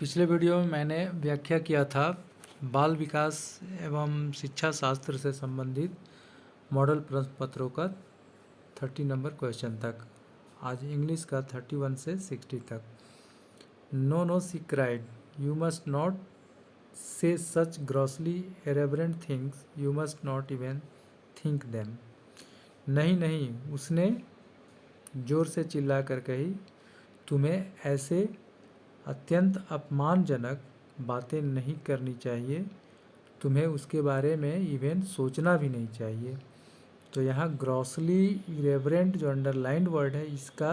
पिछले वीडियो में मैंने व्याख्या किया था बाल विकास एवं शिक्षा शास्त्र से संबंधित मॉडल प्रश्न पत्रों का 30 नंबर क्वेश्चन तक। आज इंग्लिश का 31 से 60 तक। No no see cried, you must not say such grossly irreverent things, you must not even think them. नहीं नहीं, उसने जोर से चिल्लाकर कही, तुम्हें ऐसे अत्यंत अपमानजनक बातें नहीं करनी चाहिए, तुम्हें उसके बारे में इवन सोचना भी नहीं चाहिए। तो यहाँ ग्रॉसली इरेवरेंट जो अंडरलाइंड वर्ड है, इसका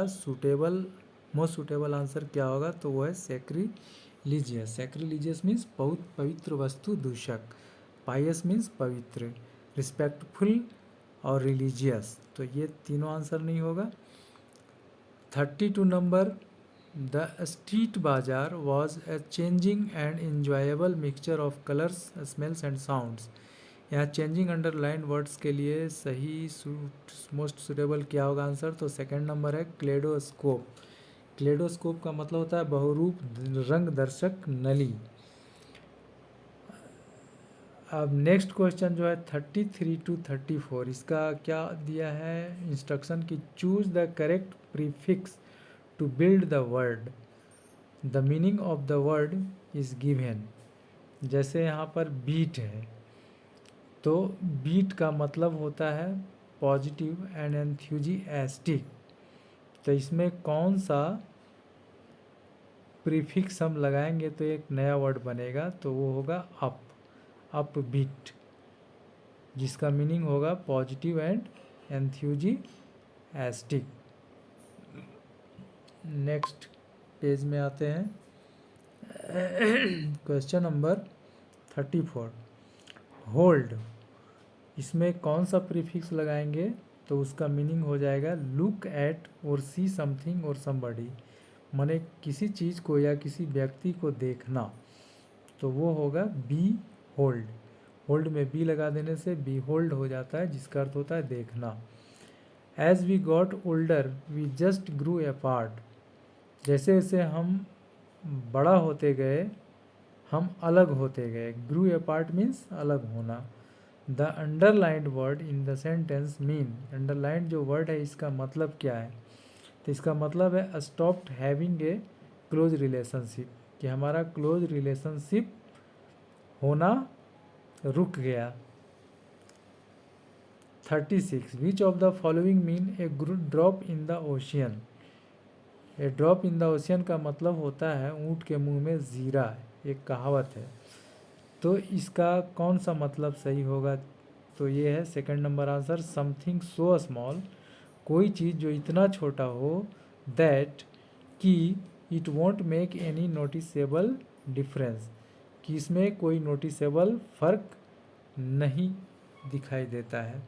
मोस्ट सूटेबल आंसर क्या होगा? तो वो है सैक्रिलीजियस। सैक्रिलीजियस मीन्स बहुत पवित्र वस्तु दूषक, पायस मीन्स पवित्र, रिस्पेक्टफुल और रिलीजियस। तो ये तीनों आंसर नहीं होगा। 32 नंबर, द स्ट्रीट बाजार was a changing and enjoyable mixture of colours, smells and sounds. यहाँ चेंजिंग अंडरलाइन वर्ड्स के लिए सही मोस्ट सुटेबल क्या होगा आंसर? तो सेकंड नंबर है क्लेडोस्कोप। क्लेडोस्कोप का मतलब होता है बहुरूप रंग दर्शक नली। अब नेक्स्ट क्वेश्चन जो है 33 to 34, इसका क्या दिया है इंस्ट्रक्शन की choose the correct prefix to build the word, the meaning of the word is given. जैसे यहाँ पर बीट है, तो बीट का मतलब होता है पॉजिटिव एंड एंथ्यूजियास्टिक। तो इसमें कौन सा प्रीफिक्स हम लगाएंगे तो एक नया वर्ड बनेगा? तो वो होगा अप बीट, जिसका मीनिंग होगा positive and enthusiastic. Next page में आते हैं। Question number 34, hold. इसमें कौन सा प्रीफिक्स लगाएंगे तो उसका मीनिंग हो जाएगा लुक एट और सी समथिंग और समबडी, माने किसी चीज़ को या किसी व्यक्ति को देखना। तो वो होगा बी होल्ड। होल्ड में बी लगा देने से बी होल्ड हो जाता है, जिसका अर्थ होता है देखना। As we got older we just grew apart. जैसे जैसे हम बड़ा होते गए हम अलग होते गए। ग्रू अपार्ट मीन्स अलग होना। The underlined word in the sentence mean. Underlined जो वर्ड है इसका मतलब क्या है? तो इसका मतलब है stopped having a close relationship, कि हमारा क्लोज रिलेशनशिप होना रुक गया। 36, विच of the following mean A drop in the ocean. A drop in the ocean का मतलब होता है ऊँट के मुंह में जीरा, एक कहावत है। तो इसका कौन सा मतलब सही होगा? तो ये है second number answer, something so small, कोई चीज़ जो इतना छोटा हो दैट कि it won't make any noticeable difference, कि इसमें कोई नोटिसेबल फर्क नहीं दिखाई देता है।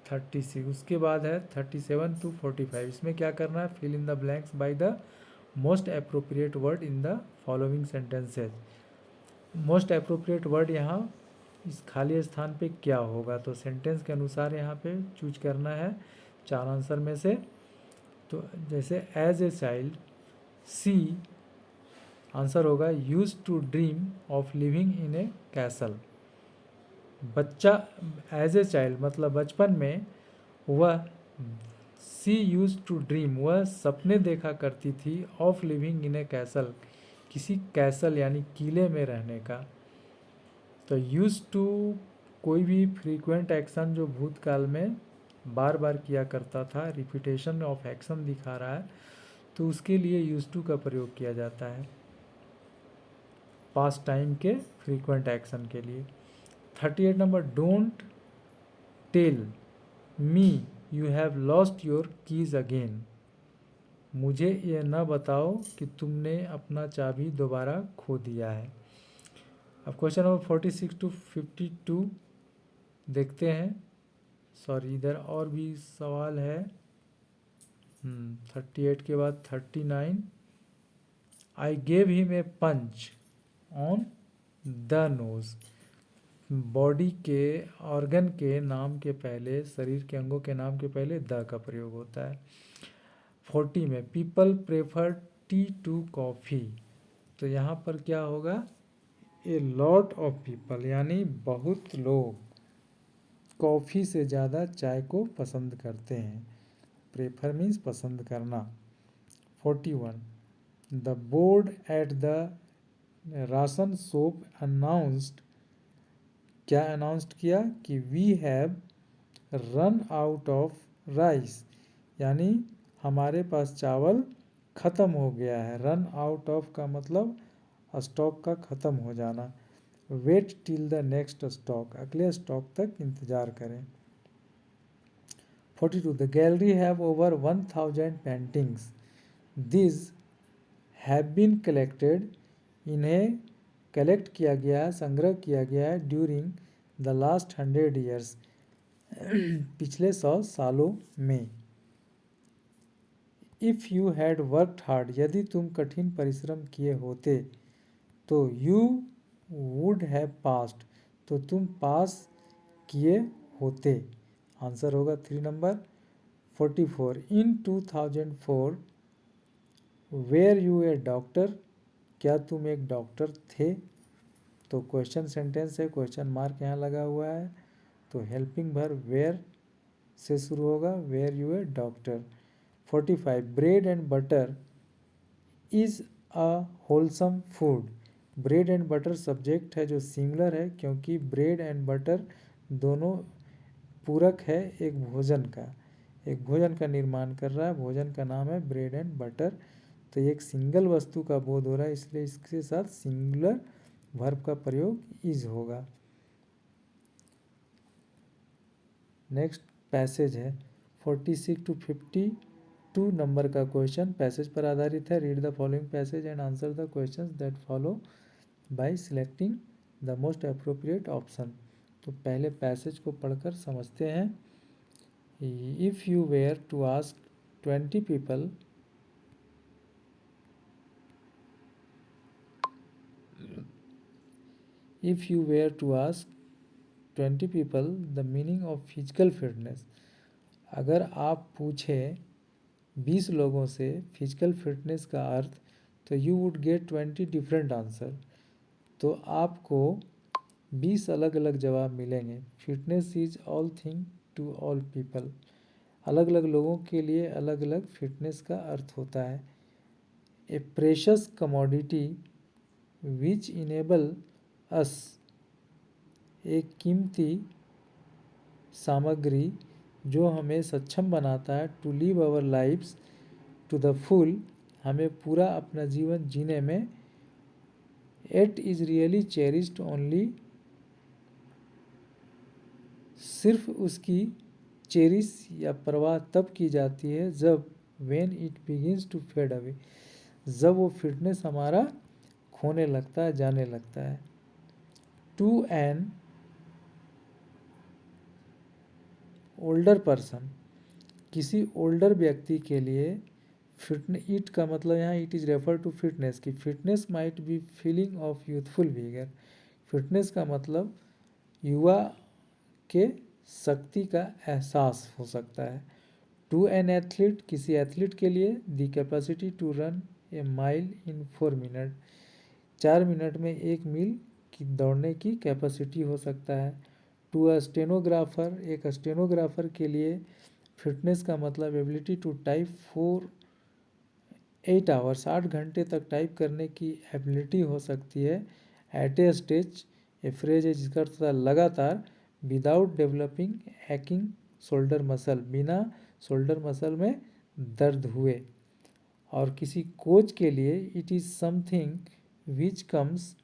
36, उसके बाद है 37 to 45। इसमें क्या करना है? Fill in the blanks by the most appropriate word in the following sentences. Most appropriate word यहाँ इस खाली स्थान पे क्या होगा? तो सेंटेंस के अनुसार यहाँ पे चूज करना है 4 आंसर में से। तो जैसे as a child, C answer होगा use to dream of living in a castle. बच्चा एज ए चाइल्ड मतलब बचपन में वह, सी यूज टू ड्रीम वह सपने देखा करती थी, of living in a castle किसी कैसल यानी किले में रहने का। तो यूज टू कोई भी फ्रीक्वेंट एक्शन जो भूतकाल में बार बार किया करता था, रिपीटेशन ऑफ एक्शन दिखा रहा है, तो उसके लिए यूज टू का प्रयोग किया जाता है पास्ट टाइम के फ्रीक्वेंट एक्शन के लिए। 38 number, don't tell me you have lost your keys again. मुझे ये न बताओ कि तुमने अपना चाबी दोबारा खो दिया है। अब क्वेश्चन नंबर 46 to 52 देखते हैं। सॉरी, इधर और भी सवाल है। 38 के बाद 39, I gave him a punch on the nose. Body के ऑर्गन के नाम के पहले, शरीर के अंगों के नाम के पहले द का प्रयोग होता है। 40 में, people prefer tea to coffee, तो यहाँ पर क्या होगा, ए लॉट ऑफ पीपल यानी बहुत लोग कॉफ़ी से ज़्यादा चाय को पसंद करते हैं। प्रेफर मीन्स पसंद करना। 41 the board at the ration shop announced, क्या अनाउंस्ड किया कि we have run out of rice, यानी हमारे पास चावल ख़त्म हो गया है। रन आउट ऑफ का मतलब स्टॉक का ख़त्म हो जाना। Wait till the next stock, अगले स्टॉक तक इंतज़ार करें। 42 the gallery have over 1000 paintings, this have been collected, इन्हें कलेक्ट किया गया है, संग्रह किया गया है ड्यूरिंग द लास्ट 100 ईयर्स, पिछले 100 सालों में। If you had worked hard, यदि तुम कठिन परिश्रम किए होते तो यू वुड हैव पास्ड, तो तुम पास किए होते। आंसर होगा 3 number. 44 in 2004 were you a doctor, क्या तुम एक डॉक्टर थे, तो क्वेश्चन सेंटेंस है, क्वेश्चन मार्क यहाँ लगा हुआ है, तो हेल्पिंग वर्ब वेयर से शुरू होगा, were you a doctor. 45 bread and butter is a wholesome food, bread and butter subject है जो सिंगुलर है, क्योंकि ब्रेड एंड बटर दोनों पूरक है एक भोजन का, एक भोजन का निर्माण कर रहा है, भोजन का नाम है ब्रेड एंड बटर, तो एक सिंगल वस्तु का बोध हो रहा है, इसलिए इसके साथ सिंगुलर वर्ब का प्रयोग इज होगा। नेक्स्ट पैसेज है 46 टू 52 नंबर का क्वेश्चन पैसेज पर आधारित है। Read the following passage and answer the questions that follow by selecting the most appropriate option. तो पहले पैसेज को पढ़कर समझते हैं। If you were to ask 20 people if you were to ask 20 people the meaning of physical fitness, अगर आप पूछें 20 लोगों से फिजिकल फिटनेस का अर्थ, तो you would get 20 different answer, तो आपको 20 अलग अलग जवाब मिलेंगे। Fitness is all thing to all people, अलग अलग लोगों के लिए अलग अलग फिटनेस का अर्थ होता है। A precious commodity which enable us, एक कीमती सामग्री जो हमें सक्षम बनाता है to live our lives to the full, हमें पूरा अपना जीवन जीने में। It is really cherished only, सिर्फ उसकी चेरिश या परवाह तब की जाती है जब when it begins to fade away, जब वो फिटनेस हमारा खोने लगता है, जाने लगता है। टू एन ओल्डर पर्सन, किसी ओल्डर व्यक्ति के लिए फिटनेस, इट का मतलब यहाँ it is refer to fitness, की fitness might be feeling of youthful vigour, fitness का मतलब युवा के शक्ति का एहसास हो सकता है। टू एन एथलीट, किसी एथलीट के लिए the capacity to run a mile in 4 minute, 4 minute में 1 मील की दौड़ने की कैपेसिटी हो सकता है। टू अ स्टेनोग्राफर, एक स्टेनोग्राफर के लिए फिटनेस का मतलब ability to type for 8 hours, 8 घंटे तक टाइप करने की एबिलिटी हो सकती है। At a stage, a phrase है जिसका अर्थ होता है लगातार, without developing aching shoulder muscle, बिना शोल्डर मसल में दर्द हुए। और किसी कोच के लिए it is something which comes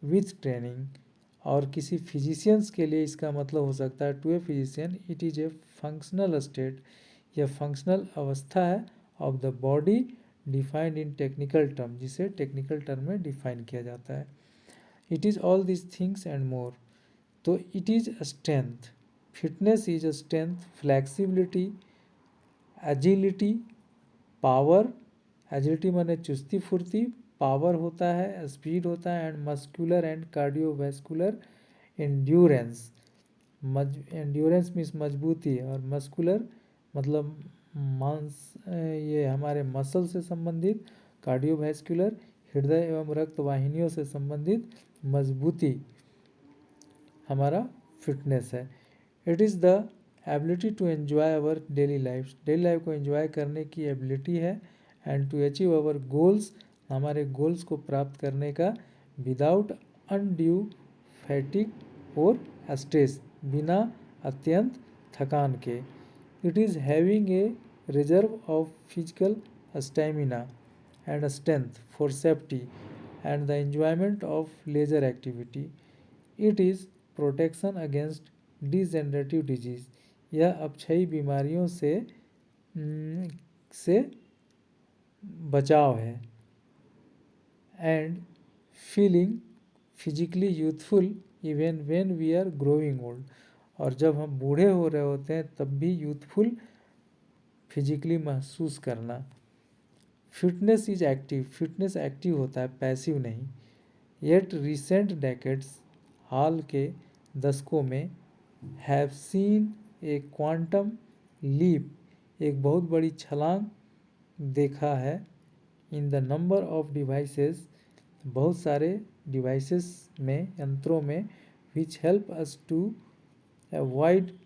with training, और किसी फिजिशियंस के लिए इसका मतलब हो सकता है to a physician it is a functional state, यह फंक्शनल अवस्था है of the body defined in technical term, जिसे टेक्निकल टर्म में डिफाइन किया जाता है। It is all this things and more, तो it is strength, fitness is strength, flexibility, agility, power, agility माने चुस्ती फुर्ती, पावर होता है, स्पीड होता है, and muscular and cardiovascular endurance, endurance means मजबूती, और मस्कुलर मतलब मांस, ये हमारे मसल से संबंधित, कार्डियोवैस्कुलर, हृदय एवं रक्त वाहिनियों से संबंधित मजबूती हमारा फिटनेस है। It is the ability to enjoy our daily life को एंजॉय करने की एबिलिटी है, and to achieve our goals, हमारे गोल्स को प्राप्त करने का, विदाउट अनड्यू फैटिक और स्ट्रेस, बिना अत्यंत थकान के। It is having a reserve of physical stamina and strength for safety and the enjoyment of leisure activity. It is protection against degenerative disease. यह अपक्षयी बीमारियों से बचाव है। And feeling physically youthful even when we are growing old. और जब हम बूढ़े हो रहे होते हैं तब भी यूथफुल फिजिकली महसूस करना। Fitness is active, fitness active होता है, पैसिव नहीं। येट रिसेंट डेकेड्स, हाल के दशकों में, have seen a quantum leap, एक बहुत बड़ी छलांग देखा है, in the number of devices, बहुत सारे डिवाइसेस में, यंत्रों में, which help us to avoid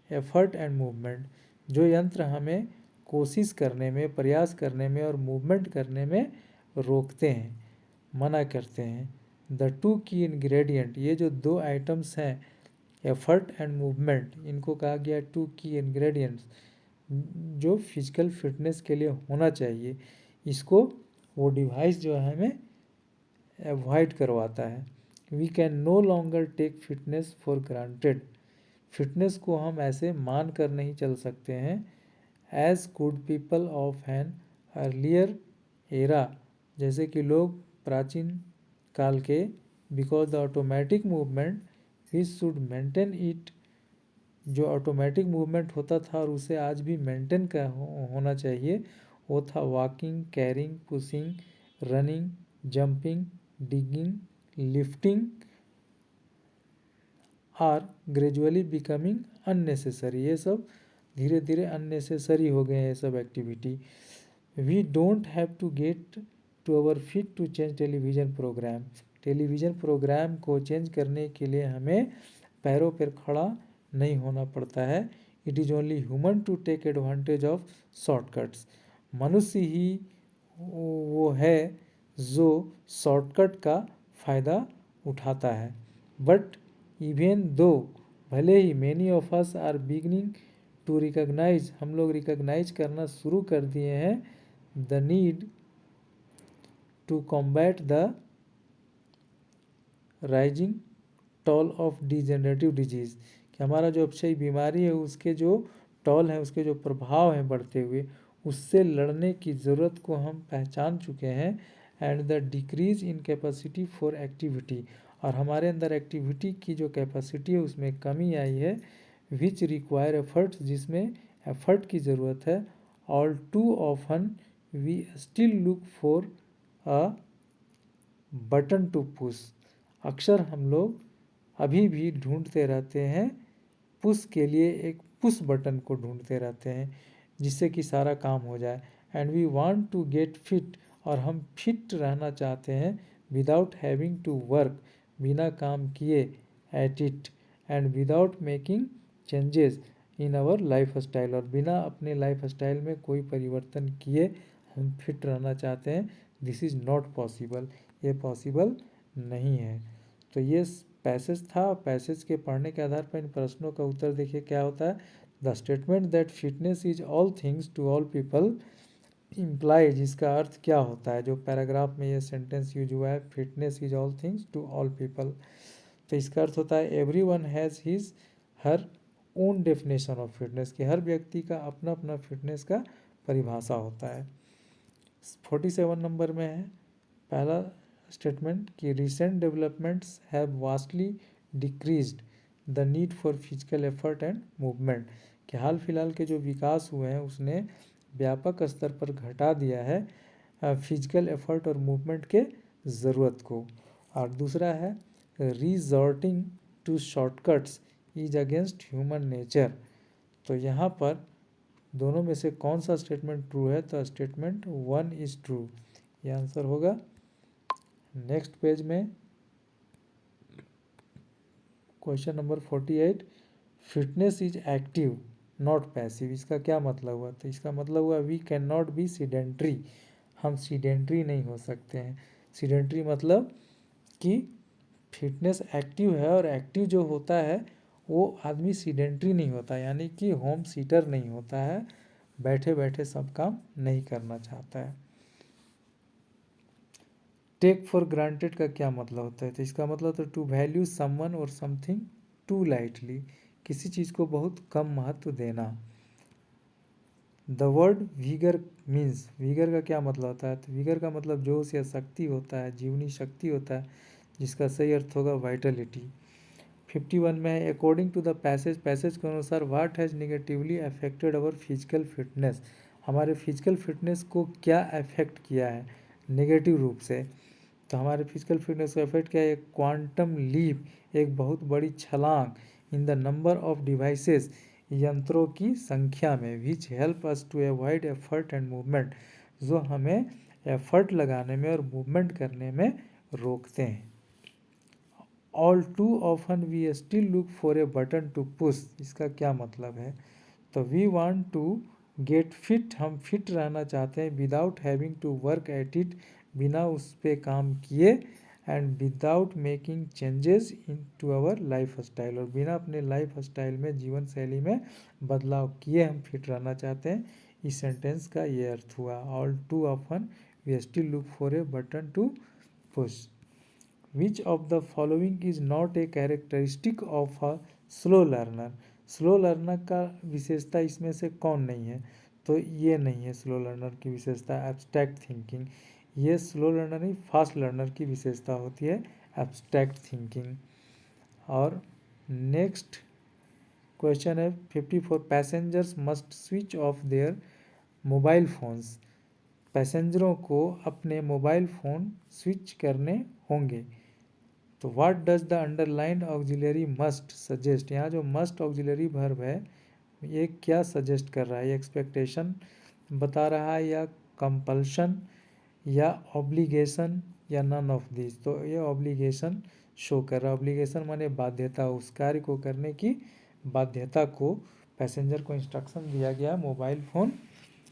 effort and movement, जो यंत्र हमें कोशिश करने में, प्रयास करने में और मूवमेंट करने में रोकते हैं, मना करते हैं। द टू की इंग्रेडिएंट, ये जो दो आइटम्स हैं, एफर्ट एंड मूवमेंट, इनको कहा गया टू की इंग्रेडिएंट्स जो फिजिकल फिटनेस के लिए होना चाहिए। इसको वो डिवाइस जो है हमें अवॉइड करवाता है। We can no longer take fitness for granted, fitness को हम ऐसे मान कर नहीं चल सकते हैं। As good people of an earlier era, जैसे कि लोग प्राचीन काल के, because the automatic movement we should maintain it, जो ऑटोमेटिक मूवमेंट होता था और उसे आज भी मेंटेन का होना चाहिए, वो था walking, carrying, pushing, running, jumping, digging, lifting are gradually becoming unnecessary. ये सब धीरे धीरे अननेसेसरी हो गए हैं ये सब activity. We don't have to get to our feet to change television programme, television programme को चेंज करने के लिए हमें पैरों पर खड़ा नहीं होना पड़ता है। It is only human to take advantage of shortcuts, मनुष्य ही वो है जो शॉर्टकट का फ़ायदा उठाता है। बट इवन दो, भले ही, many of us are beginning to recognise, हम लोग रिकॉग्नाइज करना शुरू कर दिए हैं, the need to combat the rising toll of degenerative disease, कि हमारा जो अपक्षयी बीमारी है उसके जो टॉल है, उसके जो प्रभाव हैं बढ़ते हुए, उससे लड़ने की ज़रूरत को हम पहचान चुके हैं। And the decrease in capacity for activity, और हमारे अंदर एक्टिविटी की जो कैपेसिटी है उसमें कमी आई है। विच रिक्वायर एफर्ट्स, जिसमें एफर्ट की ज़रूरत है। All too often we still look for a button to push, अक्सर हम लोग अभी भी ढूंढते रहते हैं, पुश के लिए एक पुश बटन को ढूंढते रहते हैं जिससे कि सारा काम हो जाए। And we want to get fit, और हम फिट रहना चाहते हैं, विदाउट हैविंग टू वर्क, बिना काम किए, eat it, and without making changes in our lifestyle, और बिना अपने लाइफ स्टाइल में कोई परिवर्तन किए हम फिट रहना चाहते हैं। दिस इज़ नॉट पॉसिबल, ये पॉसिबल नहीं है। तो ये पैसेज था, पैसेज के पढ़ने के आधार पर इन प्रश्नों का उत्तर देखिए क्या होता है। The statement that fitness is all things to all people implies, इसका अर्थ क्या होता है, जो पैराग्राफ में ये सेंटेंस यूज हुआ है, fitness is all things to all people, तो इसका अर्थ होता है everyone has his her own definition of fitness, कि हर व्यक्ति का अपना अपना फिटनेस का परिभाषा होता है। 47 नंबर में है पहला स्टेटमेंट कि recent developments have vastly decreased the need for physical effort and movement, कि हाल फिलहाल के जो विकास हुए हैं उसने व्यापक स्तर पर घटा दिया है फिजिकल एफर्ट और मूवमेंट के ज़रूरत को। और दूसरा है resorting to shortcuts is against human nature, तो यहाँ पर दोनों में से कौन सा स्टेटमेंट ट्रू है, तो स्टेटमेंट 1 इज़ ट्रू, ये आंसर होगा। नेक्स्ट पेज में question number 48, fitness is active not passive, इसका क्या मतलब हुआ? तो इसका मतलब हुआ we can not be sedentary, हम सीडेंट्री नहीं हो सकते हैं। सीडेंट्री मतलब कि फिटनेस एक्टिव है, और एक्टिव जो होता है वो आदमी सीडेंट्री नहीं होता, यानी कि होम सीटर नहीं होता है, बैठे बैठे सब काम नहीं करना चाहता है। टेक फॉर ग्रांटेड का क्या मतलब होता है? तो इसका मतलब तो टू वैल्यू समवन और समथिंग टू लाइटली, किसी चीज़ को बहुत कम महत्व देना। The word vigour means, vigour का क्या मतलब होता है? तो विगर का मतलब जोश या शक्ति होता है, जीवनी शक्ति होता है, जिसका सही अर्थ होगा वाइटलिटी। 51 में है according to the passage, passage के अनुसार what has negatively affected our physical fitness, हमारे फिजिकल फिटनेस को क्या अफेक्ट किया है नेगेटिव रूप से? तो हमारे फिजिकल फिटनेस को अफेक्ट किया है क्वांटम लीप, एक बहुत बड़ी छलांग in the number of devices, यंत्रों की संख्या में, which help us to avoid effort and movement, जो हमें एफर्ट लगाने में और मूवमेंट करने में रोकते हैं। All too often we still look for a button to push, इसका क्या मतलब है? तो we want to get fit, हम फिट रहना चाहते हैं, without having to work at it, बिना उस पर काम किए, and without making changes in to our lifestyle, और बिना अपने लाइफ स्टाइल में, जीवन शैली में बदलाव किए हम फिट रहना चाहते हैं। इस सेंटेंस का ये अर्थ हुआ, all too often we still look for a button to push. Which of the following is not a characteristic of a slow learner, slow learner का विशेषता इसमें से कौन नहीं है? तो ये नहीं है स्लो लर्नर की विशेषता, एब्स्ट्रैक्ट थिंकिंग, ये स्लो लर्नर नहीं फास्ट लर्नर की विशेषता होती है, एब्स्ट्रैक्ट थिंकिंग। और नेक्स्ट क्वेश्चन है 54, passengers must switch off their mobile phones, पैसेंजरों को अपने मोबाइल फ़ोन स्विच करने होंगे। तो what does the underlined auxiliary must suggest, यहाँ जो मस्ट ऑक्सिलरी वर्ब है ये क्या सजेस्ट कर रहा है? ये एक्सपेक्टेशन बता रहा है, या कंपल्शन, या ऑब्लिगेशन, या नन ऑफ दिस? तो ये ऑब्लिगेशन शो कर रहा है। ऑब्लिगेशन माने बाध्यता, उस कार्य को करने की बाध्यता को पैसेंजर को इंस्ट्रक्शन दिया गया मोबाइल फ़ोन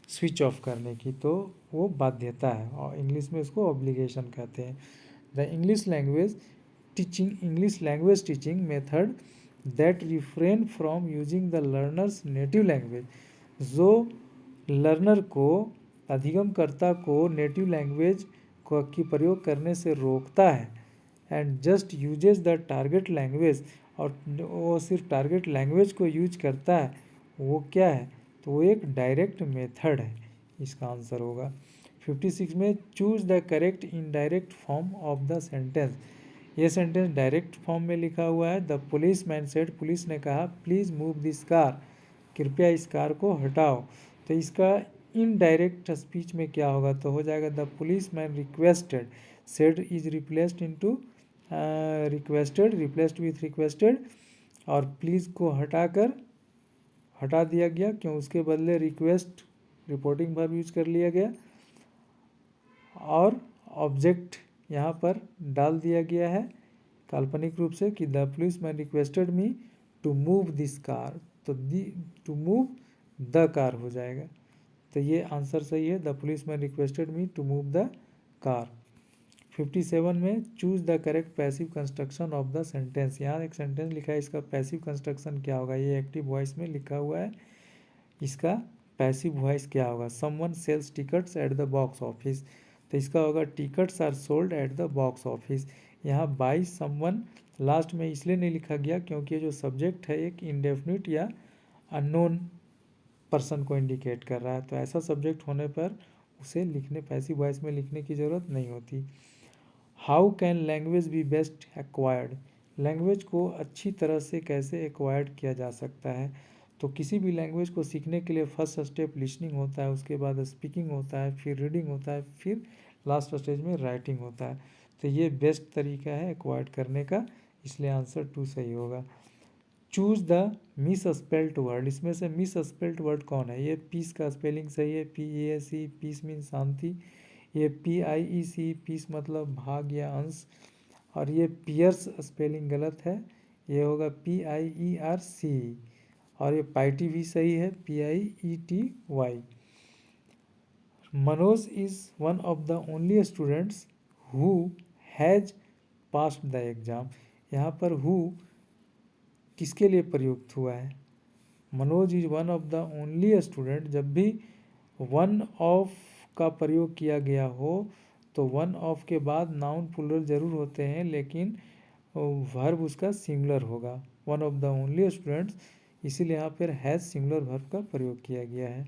स्विच ऑफ करने की, तो वो बाध्यता है, और इंग्लिश में उसको ऑब्लिगेशन कहते हैं। The English language teaching method that refrain from using the learners native language, जो लर्नर को, अधिगमकर्ता को नेटिव लैंग्वेज की प्रयोग करने से रोकता है, and just uses the target language, और वो सिर्फ टारगेट लैंग्वेज को यूज करता है, वो क्या है? तो वो एक डायरेक्ट मेथड है, इसका आंसर होगा। 56 में choose the correct indirect form of the sentence, ये सेंटेंस डायरेक्ट फॉर्म में लिखा हुआ है। The police man said, police ने कहा, प्लीज़ मूव दिस कार, कृपया इस कार को हटाओ। तो इसका इनडायरेक्ट स्पीच में क्या होगा? तो हो जाएगा the policeman requested, said is replaced into requested, replaced with requested, और प्लीज़ को हटा दिया गया, क्यों? उसके बदले रिक्वेस्ट रिपोर्टिंग वर्ब यूज कर लिया गया, और ऑब्जेक्ट यहाँ पर डाल दिया गया है काल्पनिक रूप से कि the policeman requested me to move this car, तो टू मूव द कार हो जाएगा। तो ये आंसर सही है, the policeman requested me to move the car. 57 में choose the correct passive construction of the sentence, यहाँ एक सेंटेंस लिखा है, इसका पैसिव कंस्ट्रक्शन क्या होगा? ये एक्टिव वॉइस में लिखा हुआ है, इसका पैसिव वॉइस क्या होगा? Someone sells tickets at the box office, तो इसका होगा tickets are sold at the box office. यहाँ बाई समवन लास्ट में इसलिए नहीं लिखा गया क्योंकि जो सब्जेक्ट है एक इंडेफिनिट या अननोन पर्सन को इंडिकेट कर रहा है, तो ऐसा सब्जेक्ट होने पर उसे लिखने, पैसिव वॉइस में लिखने की ज़रूरत नहीं होती। How can language B best acquired, language को अच्छी तरह से कैसे एक्वायर्ड किया जा सकता है? तो किसी भी लैंग्वेज को सीखने के लिए फर्स्ट स्टेप लिसनिंग होता है, उसके बाद स्पीकिंग होता है, फिर रीडिंग होता है, फिर लास्ट स्टेज में राइटिंग होता है। तो ये बेस्ट तरीका है एक्वायर्ड करने का, इसलिए आंसर 2 सही होगा। Choose the miss spelt word, इसमें से मिस स्पेल्ट वर्ड कौन है? ये पीस का स्पेलिंग सही है, PEAC, पीस मीन शांति, ये PIEC, पीस मतलब भाग या अंश, और ये पियर्स स्पेलिंग गलत है, ये होगा PIERC, और ये पाइटी भी सही है, PIETY। Manoj is one of the only students who has passed the exam. यहाँ पर हु किसके लिए प्रयुक्त हुआ है? Manoj is one of the only student, जब भी वन ऑफ का प्रयोग किया गया हो तो वन ऑफ के बाद नाउन प्लूरल जरूर होते हैं, लेकिन वर्ब उसका सिंगुलर होगा, one of the only students, इसीलिए यहाँ पर हैज सिंगुलर वर्ब का प्रयोग किया गया है।